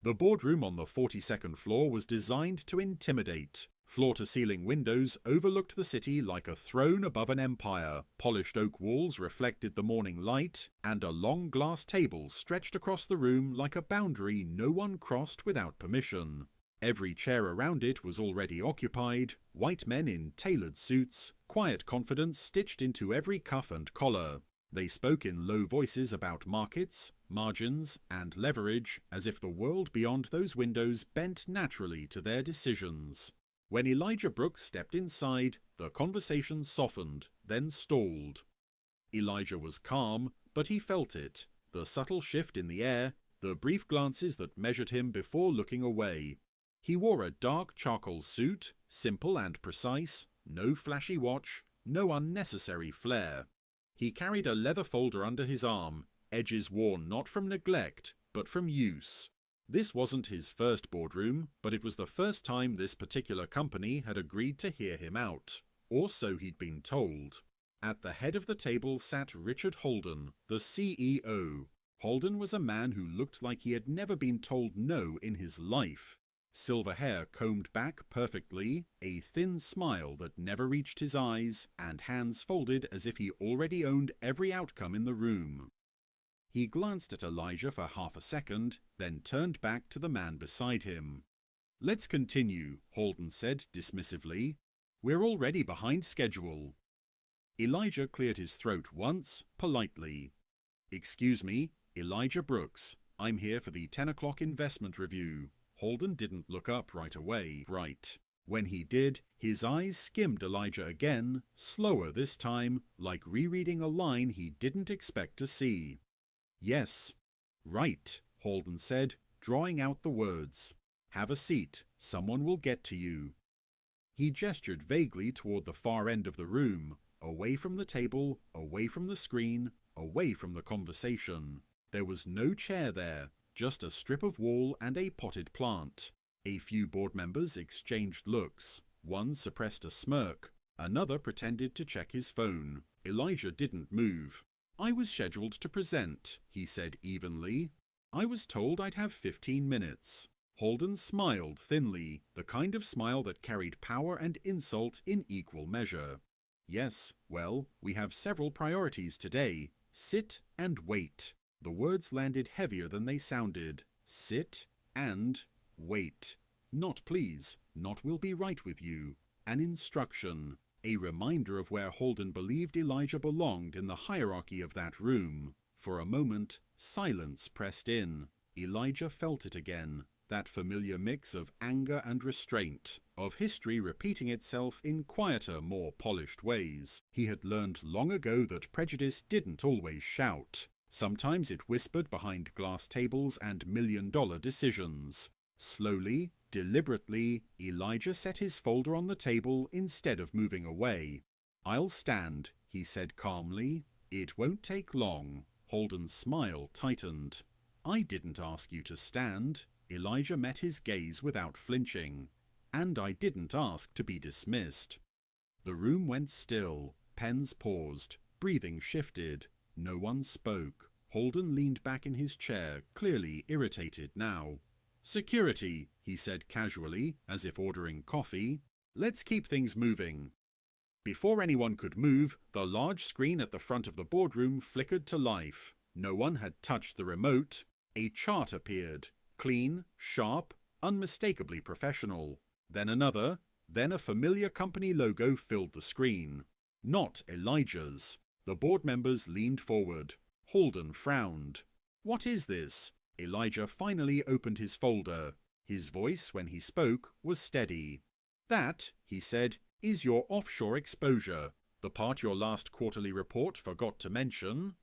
The boardroom on the 42nd floor was designed to intimidate. Floor-to-ceiling windows overlooked the city like a throne above an empire, polished oak walls reflected the morning light, and a long glass table stretched across the room like a boundary no one crossed without permission. Every chair around it was already occupied, white men in tailored suits, quiet confidence stitched into every cuff and collar. They spoke in low voices about markets, margins, and leverage, as if the world beyond those windows bent naturally to their decisions. When Elijah Brooks stepped inside, the conversation softened, then stalled. Elijah was calm, but he felt it, the subtle shift in the air, the brief glances that measured him before looking away. He wore a dark charcoal suit, simple and precise, no flashy watch, no unnecessary flair. He carried a leather folder under his arm, edges worn not from neglect, but from use. This wasn't his first boardroom, but it was the first time this particular company had agreed to hear him out, or so he'd been told. At the head of the table sat Richard Holden, the CEO. Holden was a man who looked like he had never been told no in his life. Silver hair combed back perfectly, a thin smile that never reached his eyes, and hands folded as if he already owned every outcome in the room. He glanced at Elijah for half a second, then turned back to the man beside him. "Let's continue," Holden said dismissively. "We're already behind schedule." Elijah cleared his throat once, politely. "Excuse me, Elijah Brooks. I'm here for the 10 o'clock investment review." Holden didn't look up right away. Right. When he did, his eyes skimmed Elijah again, slower this time, like rereading a line he didn't expect to see. "Yes." "Right," Holden said, drawing out the words. "Have a seat. Someone will get to you." He gestured vaguely toward the far end of the room, away from the table, away from the screen, away from the conversation. There was no chair there, just a strip of wall and a potted plant. A few board members exchanged looks. One suppressed a smirk. Another pretended to check his phone. Elijah didn't move. "I was scheduled to present," he said evenly. "I was told I'd have 15 minutes. Holden smiled thinly, the kind of smile that carried power and insult in equal measure. "Yes, well, we have several priorities today. Sit and wait." The words landed heavier than they sounded. Sit and wait. Not please, not will be right with you. An instruction. A reminder of where Holden believed Elijah belonged in the hierarchy of that room. For a moment, silence pressed in. Elijah felt it again. That familiar mix of anger and restraint, of history repeating itself in quieter, more polished ways. He had learned long ago that prejudice didn't always shout. Sometimes it whispered behind glass tables and million-dollar decisions. Slowly, deliberately, Elijah set his folder on the table instead of moving away. "I'll stand," he said calmly. "It won't take long." Holden's smile tightened. "I didn't ask you to stand." Elijah met his gaze without flinching. "And I didn't ask to be dismissed." The room went still. Pens paused. Breathing shifted. No one spoke. Holden leaned back in his chair, clearly irritated now. "Security," he said casually, as if ordering coffee. "Let's keep things moving." Before anyone could move, the large screen at the front of the boardroom flickered to life. No one had touched the remote. A chart appeared. Clean, sharp, unmistakably professional. Then another. Then a familiar company logo filled the screen. Not Elijah's. The board members leaned forward. Holden frowned. "What is this?" Elijah finally opened his folder. His voice, when he spoke, was steady. "That," he said, "is your offshore exposure. The part your last quarterly report forgot to mention."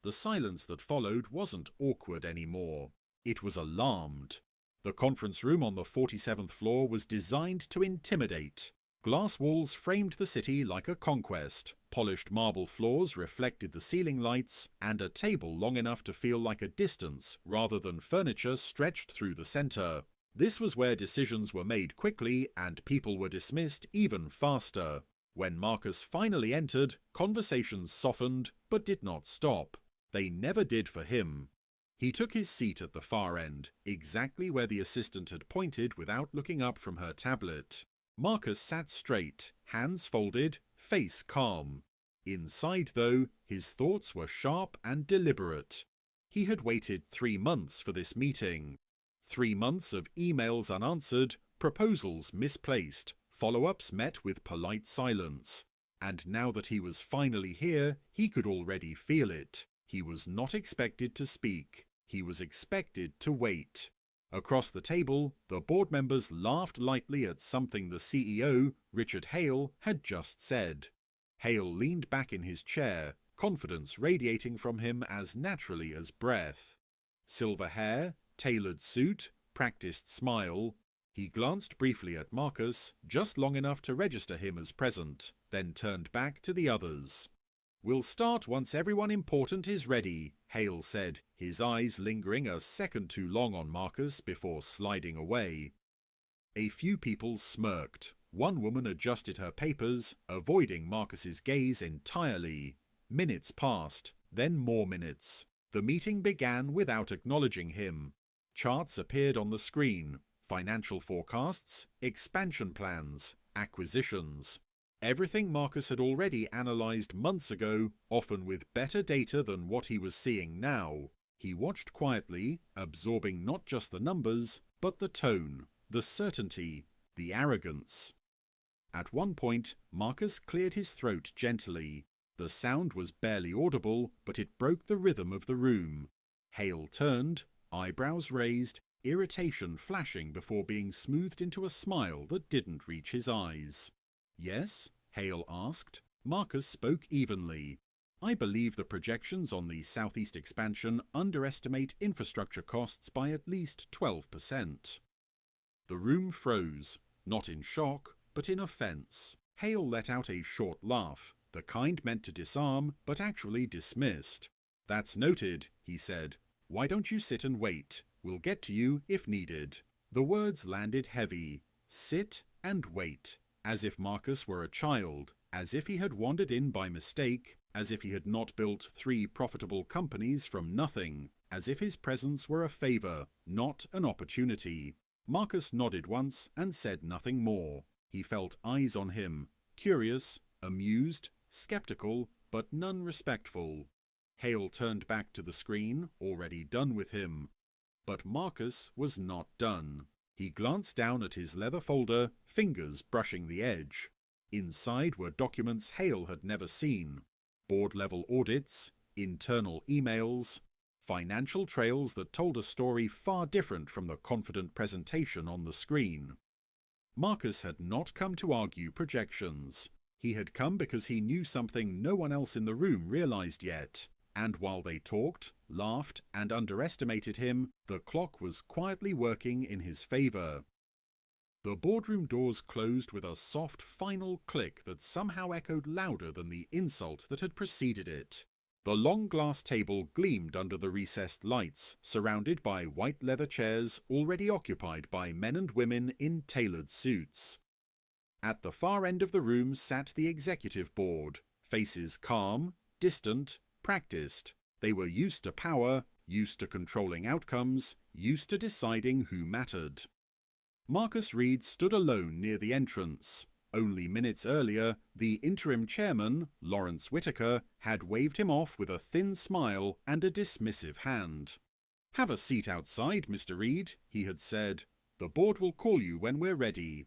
The silence that followed wasn't awkward anymore. It was alarmed. The conference room on the 47th floor was designed to intimidate. Glass walls framed the city like a conquest. Polished marble floors reflected the ceiling lights, and a table long enough to feel like a distance rather than furniture stretched through the center. This was where decisions were made quickly and people were dismissed even faster. When Marcus finally entered, conversations softened but did not stop. They never did for him. He took his seat at the far end, exactly where the assistant had pointed without looking up from her tablet. Marcus sat straight, hands folded, face calm. Inside, though, his thoughts were sharp and deliberate. He had waited 3 months for this meeting. 3 months of emails unanswered, proposals misplaced, follow-ups met with polite silence. And now that he was finally here, he could already feel it. He was not expected to speak. He was expected to wait. Across the table, the board members laughed lightly at something the CEO, Richard Hale, had just said. Hale leaned back in his chair, confidence radiating from him as naturally as breath. Silver hair, tailored suit, practiced smile. He glanced briefly at Marcus, just long enough to register him as present, then turned back to the others. "We'll start once everyone important is ready," Hale said, his eyes lingering a second too long on Marcus before sliding away. A few people smirked. One woman adjusted her papers, avoiding Marcus's gaze entirely. Minutes passed, then more minutes. The meeting began without acknowledging him. Charts appeared on the screen. Financial forecasts, expansion plans, acquisitions. Everything Marcus had already analysed months ago, often with better data than what he was seeing now. He watched quietly, absorbing not just the numbers, but the tone, the certainty, the arrogance. At one point, Marcus cleared his throat gently. The sound was barely audible, but it broke the rhythm of the room. Hale turned, eyebrows raised, irritation flashing before being smoothed into a smile that didn't reach his eyes. "Yes?" Hale asked. Marcus spoke evenly. "I believe the projections on the Southeast expansion underestimate infrastructure costs by at least 12%. The room froze, not in shock, but in offence. Hale let out a short laugh, the kind meant to disarm, but actually dismissed. "That's noted," he said. "Why don't you sit and wait? We'll get to you if needed." The words landed heavy. Sit and wait. As if Marcus were a child, as if he had wandered in by mistake, as if he had not built 3 profitable companies from nothing, as if his presence were a favour, not an opportunity. Marcus nodded once and said nothing more. He felt eyes on him, curious, amused, skeptical, but none respectful. Hale turned back to the screen, already done with him. But Marcus was not done. He glanced down at his leather folder, fingers brushing the edge. Inside were documents Hale had never seen. Board-level audits, internal emails, financial trails that told a story far different from the confident presentation on the screen. Marcus had not come to argue projections. He had come because he knew something no one else in the room realized yet. And while they talked, laughed, and underestimated him, the clock was quietly working in his favor. The boardroom doors closed with a soft final click that somehow echoed louder than the insult that had preceded it. The long glass table gleamed under the recessed lights, surrounded by white leather chairs already occupied by men and women in tailored suits. At the far end of the room sat the executive board, faces calm, distant, practiced. They were used to power, used to controlling outcomes, used to deciding who mattered. Marcus Reed stood alone near the entrance. Only minutes earlier, the interim chairman, Lawrence Whitaker, had waved him off with a thin smile and a dismissive hand. "Have a seat outside, Mr. Reed," he had said. "The board will call you when we're ready."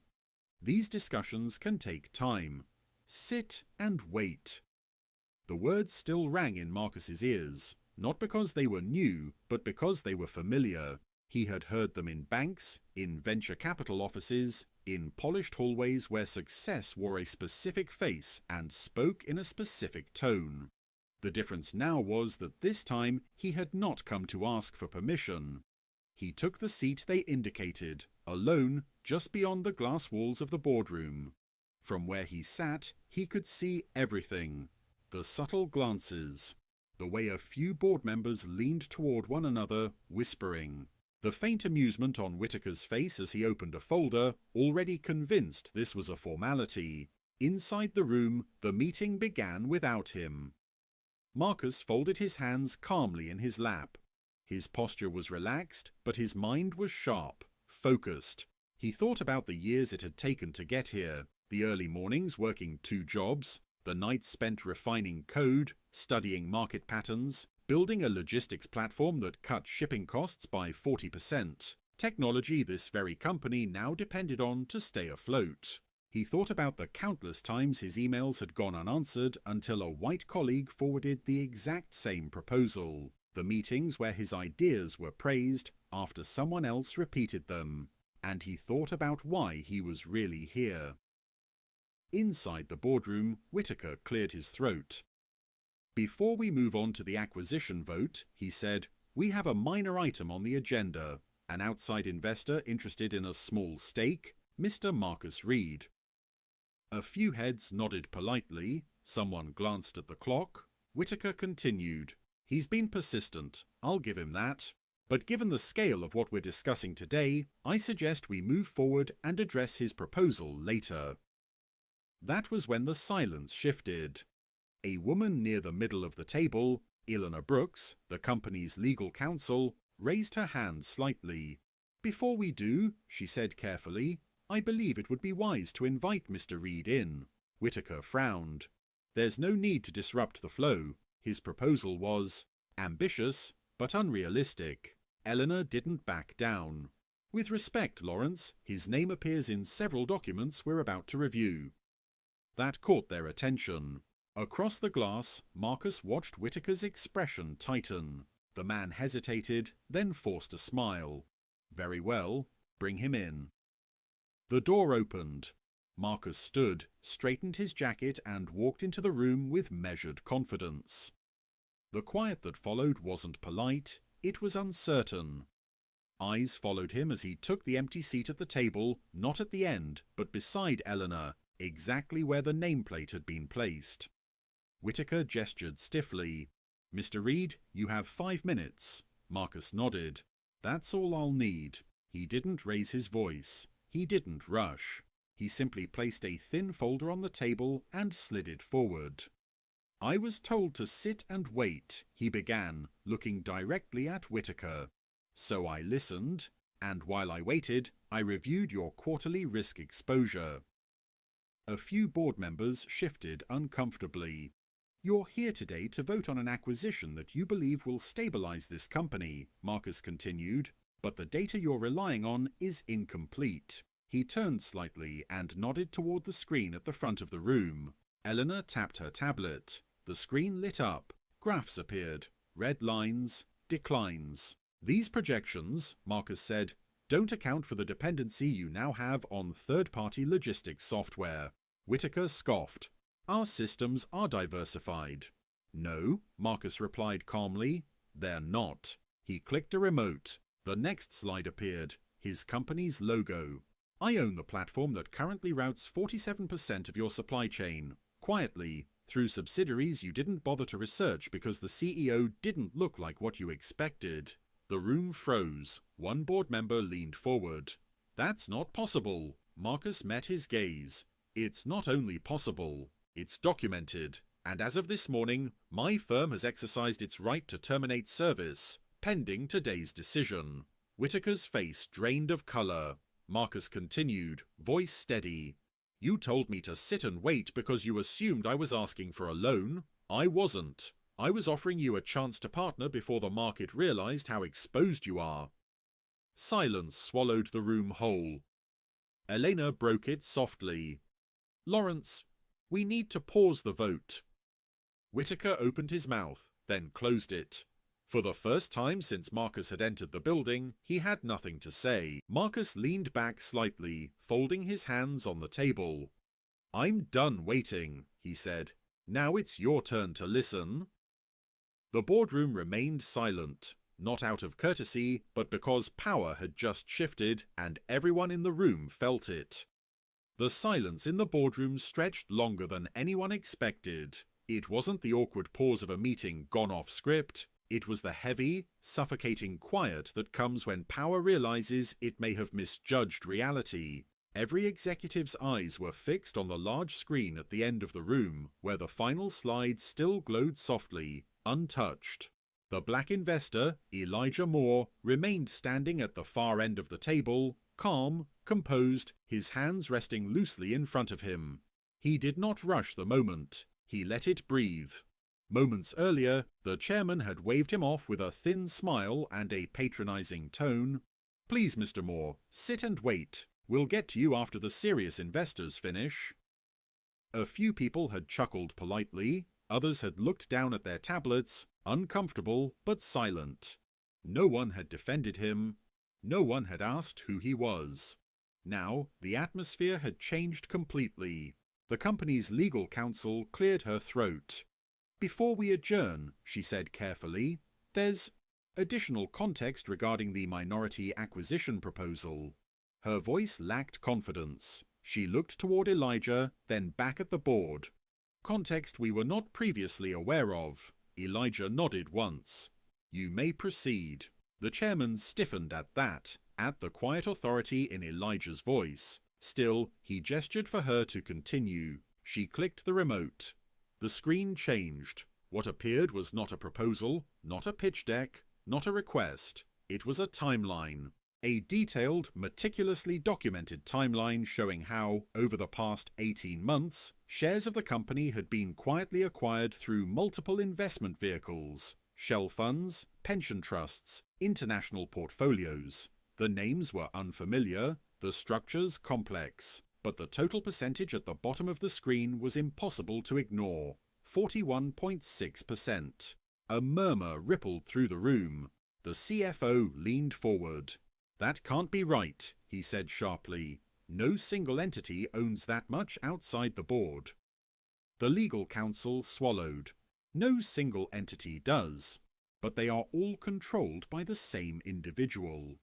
These discussions can take time. Sit and wait. The words still rang in Marcus's ears, not because they were new, but because they were familiar. He had heard them in banks, in venture capital offices, in polished hallways where success wore a specific face and spoke in a specific tone. The difference now was that this time he had not come to ask for permission. He took the seat they indicated, alone, just beyond the glass walls of the boardroom. From where he sat, he could see everything. The subtle glances, the way a few board members leaned toward one another, whispering. The faint amusement on Whitaker's face as he opened a folder, already convinced this was a formality. Inside the room, the meeting began without him. Marcus folded his hands calmly in his lap. His posture was relaxed, but his mind was sharp, focused. He thought about the years it had taken to get here, the early mornings working 2 jobs, the nights spent refining code, studying market patterns, building a logistics platform that cut shipping costs by 40%, technology this very company now depended on to stay afloat. He thought about the countless times his emails had gone unanswered until a white colleague forwarded the exact same proposal, the meetings where his ideas were praised after someone else repeated them, and he thought about why he was really here. Inside the boardroom, Whitaker cleared his throat. "Before we move on to the acquisition vote," he said, "we have a minor item on the agenda. An outside investor interested in a small stake, Mr. Marcus Reed." A few heads nodded politely. Someone glanced at the clock. Whitaker continued, "He's been persistent, I'll give him that. But given the scale of what we're discussing today, I suggest we move forward and address his proposal later." That was when the silence shifted. A woman near the middle of the table, Eleanor Brooks, the company's legal counsel, raised her hand slightly. "Before we do," she said carefully, "I believe it would be wise to invite Mr. Reed in." Whitaker frowned. There's no need to disrupt the flow. His proposal was ambitious, but unrealistic. Eleanor didn't back down. "With respect, Lawrence, his name appears in several documents we're about to review." That caught their attention. Across the glass, Marcus watched Whitaker's expression tighten. The man hesitated, then forced a smile. "Very well, bring him in." The door opened. Marcus stood, straightened his jacket and walked into the room with measured confidence. The quiet that followed wasn't polite, it was uncertain. Eyes followed him as he took the empty seat at the table, not at the end, but beside Eleanor, exactly where the nameplate had been placed. Whitaker gestured stiffly. "Mr. Reed, you have 5 minutes." Marcus nodded. "That's all I'll need." He didn't raise his voice. He didn't rush. He simply placed a thin folder on the table and slid it forward. "I was told to sit and wait," he began, looking directly at Whitaker. "So I listened, and while I waited, I reviewed your quarterly risk exposure." A few board members shifted uncomfortably. "You're here today to vote on an acquisition that you believe will stabilize this company," Marcus continued, "but the data you're relying on is incomplete." He turned slightly and nodded toward the screen at the front of the room. Eleanor tapped her tablet. The screen lit up. Graphs appeared. Red lines, declines. "These projections," Marcus said, "don't account for the dependency you now have on third-party logistics software." Whitaker scoffed. "Our systems are diversified." "No," Marcus replied calmly, "they're not." He clicked a remote. The next slide appeared, his company's logo. "I own the platform that currently routes 47% of your supply chain. Quietly, through subsidiaries you didn't bother to research because the CEO didn't look like what you expected." The room froze. One board member leaned forward. "That's not possible." Marcus met his gaze. "It's not only possible, it's documented. And as of this morning, my firm has exercised its right to terminate service, pending today's decision." Whitaker's face drained of colour. Marcus continued, voice steady. "You told me to sit and wait because you assumed I was asking for a loan. I wasn't. I was offering you a chance to partner before the market realized how exposed you are." Silence swallowed the room whole. Elena broke it softly. "Lawrence, we need to pause the vote." Whitaker opened his mouth, then closed it. For the first time since Marcus had entered the building, he had nothing to say. Marcus leaned back slightly, folding his hands on the table. "I'm done waiting," he said. "Now it's your turn to listen." The boardroom remained silent, not out of courtesy, but because power had just shifted and everyone in the room felt it. The silence in the boardroom stretched longer than anyone expected. It wasn't the awkward pause of a meeting gone off script. It was the heavy, suffocating quiet that comes when power realizes it may have misjudged reality. Every executive's eyes were fixed on the large screen at the end of the room, where the final slide still glowed softly, untouched. The black investor, Elijah Moore, remained standing at the far end of the table, calm, composed, his hands resting loosely in front of him. He did not rush the moment. He let it breathe. Moments earlier, the chairman had waved him off with a thin smile and a patronizing tone. "Please, Mr. Moore, sit and wait. We'll get to you after the serious investors finish." A few people had chuckled politely, others had looked down at their tablets, uncomfortable but silent. No one had defended him. No one had asked who he was. Now, the atmosphere had changed completely. The company's legal counsel cleared her throat. "Before we adjourn," she said carefully, "there's additional context regarding the minority acquisition proposal." Her voice lacked confidence. She looked toward Elijah, then back at the board. "Context we were not previously aware of." Elijah nodded once. "You may proceed." The chairman stiffened at that, at the quiet authority in Elijah's voice. Still, he gestured for her to continue. She clicked the remote. The screen changed. What appeared was not a proposal, not a pitch deck, not a request. It was a timeline. A detailed, meticulously documented timeline showing how, over the past 18 months, shares of the company had been quietly acquired through multiple investment vehicles, shell funds, pension trusts, international portfolios. The names were unfamiliar, the structures complex, but the total percentage at the bottom of the screen was impossible to ignore. 41.6%. A murmur rippled through the room. The CFO leaned forward. "That can't be right," he said sharply. "No single entity owns that much outside the board." The legal counsel swallowed. "No single entity does, but they are all controlled by the same individual."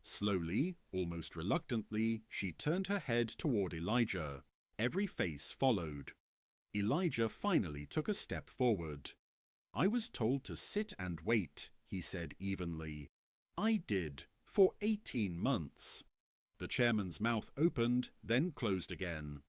Slowly, almost reluctantly, she turned her head toward Elijah. Every face followed. Elijah finally took a step forward. "I was told to sit and wait," he said evenly. "I did, for 18 months." The chairman's mouth opened, then closed again.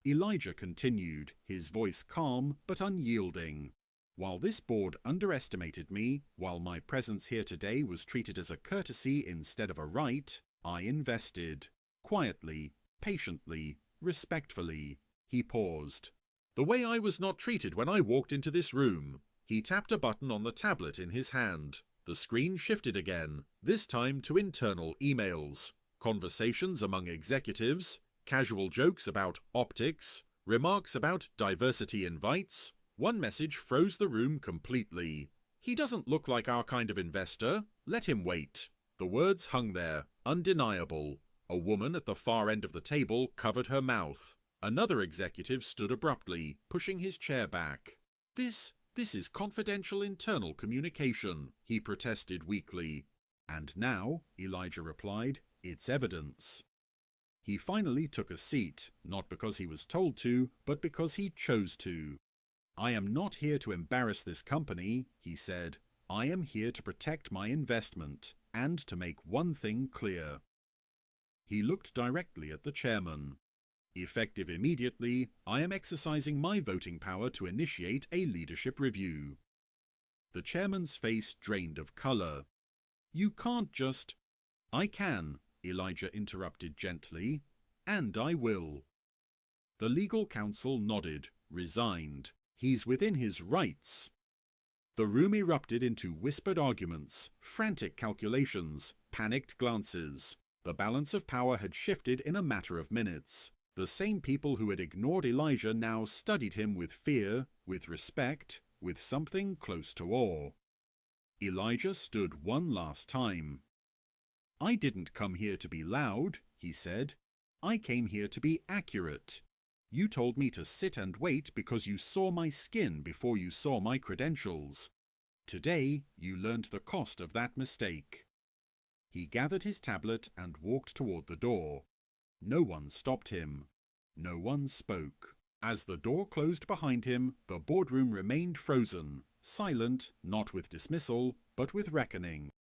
Elijah continued, his voice calm but unyielding. "While this board underestimated me, while my presence here today was treated as a courtesy instead of a right, I invested. Quietly, patiently, respectfully." He paused. "The way I was not treated when I walked into this room." He tapped a button on the tablet in his hand. The screen shifted again, this time to internal emails. Conversations among executives, casual jokes about optics, remarks about diversity invites. One message froze the room completely. "He doesn't look like our kind of investor. Let him wait." The words hung there, undeniable. A woman at the far end of the table covered her mouth. Another executive stood abruptly, pushing his chair back. This is confidential internal communication," he protested weakly. "And now," Elijah replied, "it's evidence." He finally took a seat, not because he was told to, but because he chose to. "I am not here to embarrass this company," he said. "I am here to protect my investment, and to make one thing clear." He looked directly at the chairman. "Effective immediately, I am exercising my voting power to initiate a leadership review." The chairman's face drained of color. "You can't just—" "I can," Elijah interrupted gently, "and I will." The legal counsel nodded, resigned. He's within his rights. The room erupted into whispered arguments, frantic calculations, panicked glances. The balance of power had shifted in a matter of minutes. The same people who had ignored Elijah now studied him with fear, with respect, with something close to awe. Elijah stood one last time. "I didn't come here to be loud," he said. "I came here to be accurate. You told me to sit and wait because you saw my skin before you saw my credentials. Today, you learned the cost of that mistake." He gathered his tablet and walked toward the door. No one stopped him. No one spoke. As the door closed behind him, the boardroom remained frozen, silent, not with dismissal, but with reckoning.